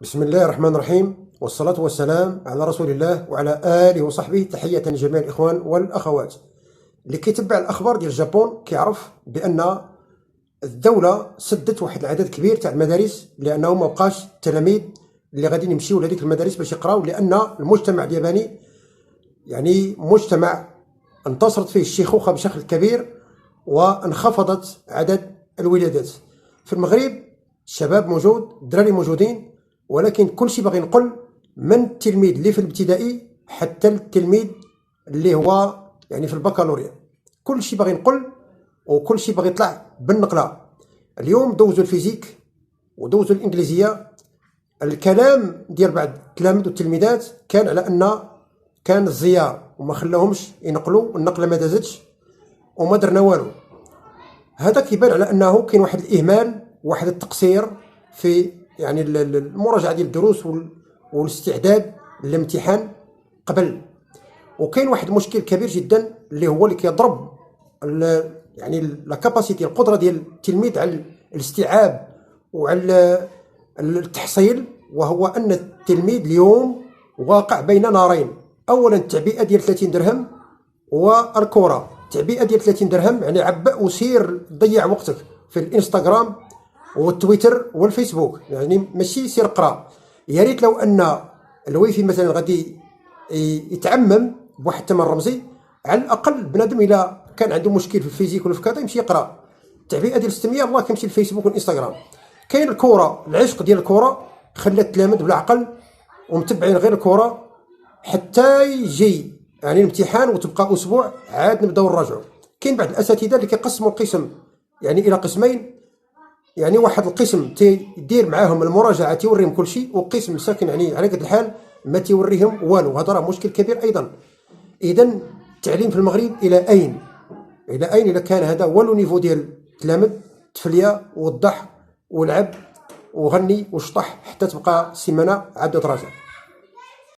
بسم الله الرحمن الرحيم، والصلاة والسلام على رسول الله وعلى آله وصحبه. تحية لجميع الإخوان والأخوات. اللي كيتبع الأخبار ديال الجابون كيعرف بأن الدولة سدت واحد العدد كبير تاع المدارس، لأنه ما بقاش التلاميذ اللي غادي يمشيو لهذيك المدارس باش يقراو، لأن المجتمع الياباني يعني مجتمع انتصرت فيه الشيخوخة بشكل كبير وانخفضت عدد الولادات. في المغرب الشباب موجود، الدراري موجودين، ولكن كل شيء باغي نقول من التلميذ اللي في الابتدائي حتى التلميذ اللي هو يعني في البكالوريا، كل شيء باغي نقول وكل شيء باغي يطلع بالنقله. اليوم دوزوا الفيزيك ودوزوا الانجليزيه. الكلام ديال بعض التلاميذ والتلميذات كان على ان كان الزيار وما خلاهمش ينقلوا، النقله ما دازتش وما درنا والو. هذا كيبان على انه كاين واحد الاهمال، واحد التقصير في يعني المراجعه ديال الدروس والاستعداد للامتحان قبل. وكاين واحد المشكل كبير جدا اللي هو اللي كيضرب يعني لا كاباسيتي، القدره ديال التلميذ على الاستيعاب وعلى التحصيل، وهو ان التلميذ اليوم واقع بين نارين. اولا التعبئه ديال 30 درهم والكره. التعبئه ديال 30 درهم يعني عبأ وسير ضيع وقتك في الانستغرام والتويتر والفيسبوك، يعني ماشي سير قرا. يا ريت لو ان الويفي مثلا غادي يتعمم بواحد الثمن رمزي، على الاقل بنادم الا كان عنده مشكل في الفيزيك ولا في كذا يمشي يقرا. التعبئه ديال 600 الله كيمشي للفيسبوك والانستغرام. كاين الكره، العشق ديال الكره خلى التلاميذ بالعقل ومتبعين غير الكره حتى يجي يعني الامتحان وتبقى اسبوع عاد نبداو نراجعوا. كاين بعض الاساتذه اللي كيقسموا القسم يعني الى قسمين، يعني واحد القسم تيدير معاهم المراجعه تيوريهم كل شيء، وقسم ساكن يعني على قد الحال ما تيوريهم والو. هذا راه مشكل كبير ايضا. اذا التعليم في المغرب الى اين؟ الى اين اذا كان هذا هو لو نيفو ديال التلاميذ؟ تفليه وضح ولعب وغني وشطح حتى تبقى السيمانه عاد تراجع.